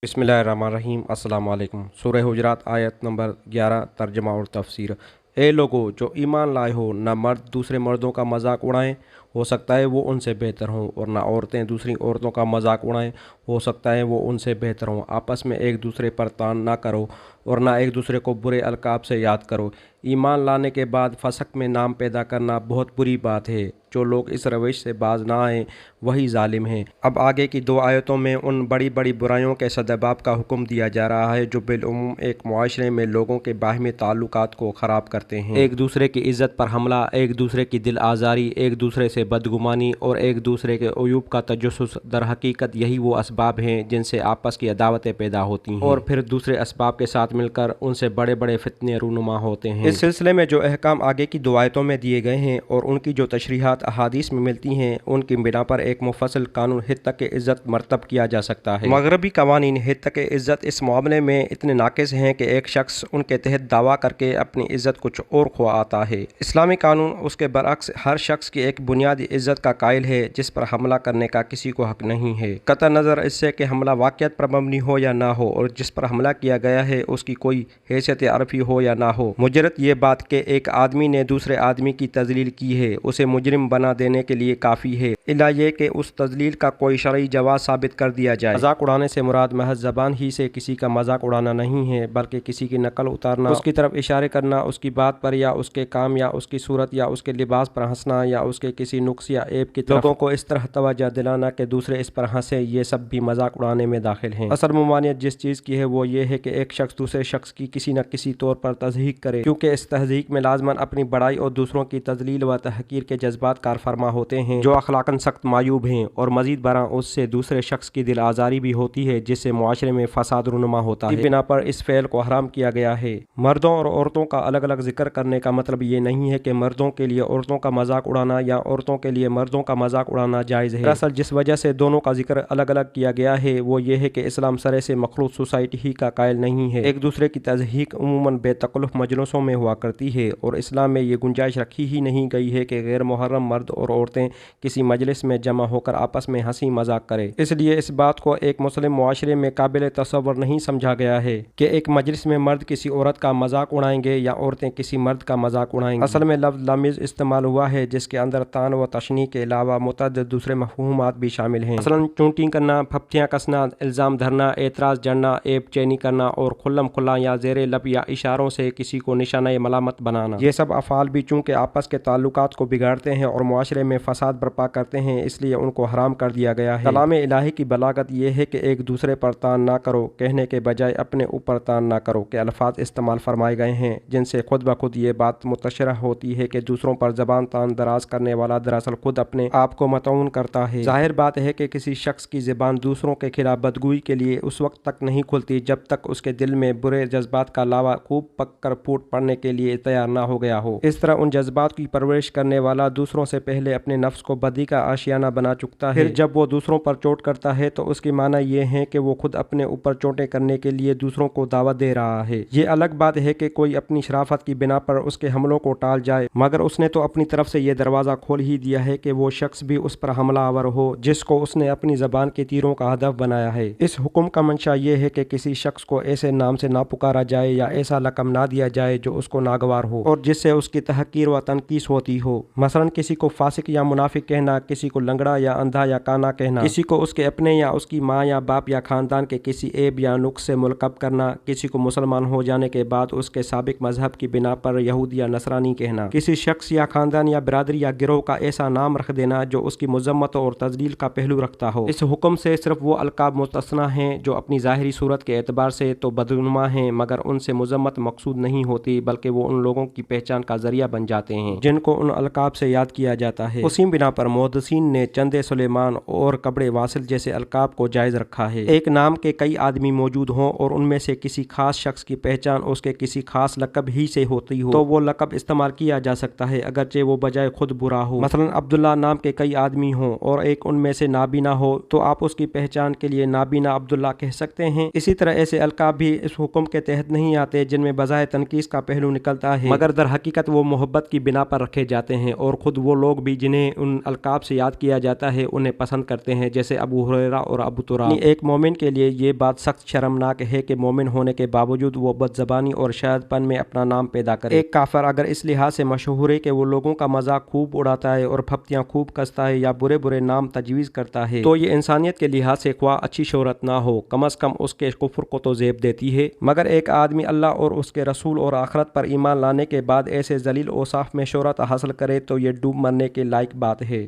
बिस्मिल्लाहिर्रहमानिर्रहीम। अस्सलाम वालेकुम। सूरह हुजरात आयत नंबर 11 तर्जमा और तफसीर। ए लोगो जो ईमान लाए हो, न मर्द दूसरे मर्दों का मजाक उड़ाएं, हो सकता है वो उनसे बेहतर हों, और ना औरतें दूसरी औरतों का मजाक उड़ाएं, हो सकता है वो उनसे बेहतर हों। आपस में एक दूसरे पर तान ना करो और ना एक दूसरे को बुरे अलकाब से याद करो। ईमान लाने के बाद फसक में नाम पैदा करना बहुत बुरी बात है। जो लोग इस रविश से बाज ना आएँ वही जालिम हैं। अब आगे की दो आयतों में उन बड़ी बड़ी बुराइयों के सद्भाव का हुक्म दिया जा रहा है जो बिलउमूम एक मुआशरे में लोगों के बाहमी ताल्लुकात को ख़राब करते हैं। एक दूसरे की इज़्ज़त पर हमला, एक दूसरे की दिल आज़ारी, एक दूसरे से बदगुमानी और एक दूसरे के अयूब का तजस्सुस दर हकीकत यही वो असबाब हैं जिनसे आपस की अदावतें पैदा होती हैं और फिर दूसरे असबाब के साथ मिलकर उनसे बड़े बड़े फितने रूनुमा होते हैं। इस सिलसिले में जो अहकाम आगे की दो आयतों में दिए गए हैं और उनकी जो तशरीहात अहादीस में मिलती हैं, उनकी बिना पर एक मुफस्सल कानून हित के इज़्ज़त मरतब किया जा सकता है। मगरबी कवानीन हित के इज़्ज़त इस मामले में इतने नाकिस हैं कि एक शख्स उनके तहत दावा करके अपनी इज़्ज़त कुछ और खो आता है। इस्लामी कानून उसके बरअक्स हर शख्स की एक बुनियादी इज़्ज़त का कायल है जिस पर हमला करने का किसी को हक नहीं है, कतई नज़र इससे कि हमला वाक़ियत पर मबनी हो या ना हो, और जिस पर हमला किया गया है उसकी कोई हैसियत अरफी हो या ना हो। मुजरद ये बात कि एक आदमी ने दूसरे आदमी की तज़लील की है उसे मुजरिम बना देने के लिए काफ़ी है, इला ये कि उस तज़लील का कोई शरई जवाज़ साबित कर दिया जाए। मजाक उड़ाने से मुराद महज ज़बान ही से किसी का मजाक उड़ाना नहीं है, बल्कि किसी की नकल उतारना, उसकी तरफ इशारे करना, उसकी बात पर या उसके काम या उसकी सूरत या उसके लिबास पर हंसना या उसके किसी नुक्स या ऐब की तरफ लोगों को इस तरह तवज्जो दिलाना कि दूसरे इस पर हंसे, ये सब भी मजाक उड़ाने में दाखिल हैं। असल ममानियत जिस चीज़ की है वो ये है कि एक शख्स दूसरे शख्स की किसी न किसी तौर पर तज़हीक करे, क्योंकि इस तज़हीक में लाज़मन अपनी बड़ाई और दूसरों की तज़लील व तहकीर के जज्बात कारफरमा होते हैं जो अखलाकन सख्त मायूब हैं, और मज़ीद बरा उससे दूसरे शख्स की दिल आज़ारी भी होती है जिससे मुआशरे में फसाद रुनुमा होता है। इस बिना पर इस फ़ेल को हराम किया गया है। मर्दों और औरतों का अलग अलग जिक्र करने का मतलब ये नहीं है कि मर्दों के लिए औरतों का मजाक उड़ाना या औरतों के लिए मर्दों का मजाक उड़ाना जायज़ है। दरअसल जिस वजह से दोनों का जिक्र अलग अलग किया गया है वो ये है कि इस्लाम सरे से मखलूत सोसाइटी ही का कायल नहीं है। एक दूसरे की तज़हीक उमूमन बेतकल्लुफ़ मजलिसों में हुआ करती है, और इस्लाम में ये गुंजाइश रखी ही नहीं गई है कि गैर मुहर्रम मर्द और औरतें किसी मजलिस में जमा होकर आपस में हंसी मजाक करें। इसलिए इस बात को एक मुस्लिम मुआशरे में काबिल तसव्वुर नहीं समझा गया है कि एक मजलिस में मर्द किसी औरत का मजाक उड़ाएंगे या औरतें किसी मर्द का मजाक उड़ाएंगी। असल में लफ्ज़ लमीज़ इस्तेमाल हुआ है जिसके अंदर तान व तशनी के अलावा मुतअद्दिद दूसरे मफ़हूमात भी शामिल हैं। मसलन चूंटी करना, फप्तियाँ कसना, इल्ज़ाम धरना, एतराज़ जड़ना, ऐब चैनी करना और खुल्लम खुल्ला या ज़ेरे लब या इशारों से किसी को निशाना मलामत बनाना। ये सब अफ़ाल भी चूँकि आपस के ताल्लुकात को बिगाड़ते हैं और मुआशरे में फसाद बर्पा करते हैं, इसलिए उनको हराम कर दिया गया है। कलाम इलाही की बलागत ये है कि एक दूसरे पर तान ना करो कहने के बजाय अपने ऊपर तान ना करो के अल्फाज इस्तेमाल फरमाए गए हैं, जिनसे खुद ब खुद ये बात मुतशरह होती है कि दूसरों पर ज़बान तान दराज करने वाला दरअसल खुद अपने आप को मतऊन करता है। जाहिर बात है कि किसी शख्स की ज़बान दूसरों के खिलाफ बदगुई के लिए उस वक्त तक नहीं खुलती जब तक उसके दिल में बुरे जज्बात का लावा खूब पक कर फूट पड़ने के लिए तैयार ना हो गया हो। इस तरह उन जज्बात की परवरिश करने वाला दूसरों से पहले अपने नफ्स को बदी का आशियाना बना चुकता है। फिर जब वो दूसरों पर चोट करता है तो उसकी माना ये है कि वो खुद अपने ऊपर चोटें करने के लिए दूसरों को दावत दे रहा है। ये अलग बात है कि कोई अपनी शराफत की बिना पर उसके हमलों को टाल जाए, मगर उसने तो अपनी तरफ से ये दरवाज़ा खोल ही दिया है कि वो शख्स भी उस पर हमला आवर हो जिसको उसने अपनी ज़बान के तीरों का हदफ बनाया है। इस हुक्म का मंशा ये है कि किसी शख्स को ऐसे नाम से ना पुकारा जाए या ऐसा लक़ब ना दिया जाए जो उसको नागवार हो और जिससे उसकी तहकीर व तनकीस होती हो। मसलन किसी को फासिक या मुनाफिक कहना, किसी को लंगड़ा या अंधा या काना कहना, किसी को उसके अपने या उसकी माँ या बाप या ख़ानदान के किसी ऐब या नुक्स से मुलक़ब करना, किसी को मुसलमान हो जाने के बाद उसके साबिक मजहब की बिना पर यहूद या नसरानी कहना, किसी शख्स या ख़ानदान या बिरादरी या गिरोह का ऐसा नाम रख देना जो उसकी मज़म्मत और तज़लील का पहलू रखता हो। इस हुक्म से सिर्फ वो अलकाब मुस्तस्ना हैं जो अपनी ज़ाहिरी सूरत के एतबार से तो बदनुमा हैं, मगर उनसे मज़म्मत मकसूद नहीं होती, बल्कि वो उन लोगों की पहचान का ज़रिया बन जाते हैं जिनको उन अलकाब से याद किया जाता है। उसी बिना पर मुहद्दिसीन ने चंदे सुलेमान और कब्रे वासिल जैसे अलकाब को जायज़ रखा है। एक नाम के कई आदमी मौजूद हों और उनमें से किसी खास शख्स की पहचान उसके किसी खास लक़ब ही से होती हो तो वो लक़ब इस्तेमाल किया जा सकता है, अगरचे वो बजाय खुद बुरा हो। مثلا عبداللہ نام کے کئی آدمی ہوں اور ایک ان میں سے نابینا ہو تو آپ اس کی پہچان کے لیے نابینا عبداللہ کہہ سکتے ہیں۔ اسی طرح ایسے القاب بھی اس حکم کے تحت نہیں آتے جن میں بظاہر تنقیص کا پہلو نکلتا ہے، مگر در حقیقت وہ محبت کی بنا پر رکھے جاتے ہیں، اور خود وہ لوگ بھی جنہیں ان القاب سے یاد کیا جاتا ہے انہیں پسند کرتے ہیں، جیسے ابو ہریرہ اور ابو تراب۔ ایک مومن کے لیے یہ بات سخت شرمناک ہے کہ مومن ہونے کے باوجود وہ بد زبانی اور شاذ پن میں اپنا نام پیدا کرے۔ ایک کافر اگر اس لحاظ سے مشہور ہے کہ وہ لوگوں کا مذاق خوب اڑاتا ہے اور پھپتیاں خوب کستا ہے یا برے برے نام تجویز کرتا ہے، تو یہ انسانیت کے لحاظ سے خواہ اچھی شہرت نہ ہو، کم از کم اس کے کفر کو تو زیب دیتی ہے۔ مگر ایک آدمی اللہ اور اس کے رسول اور آخرت پر ایمان لانے کے بعد ایسے ذلیل اوصاف میں شہرت حاصل کرے تو یہ ڈوب مرنے کے لائق بات ہے۔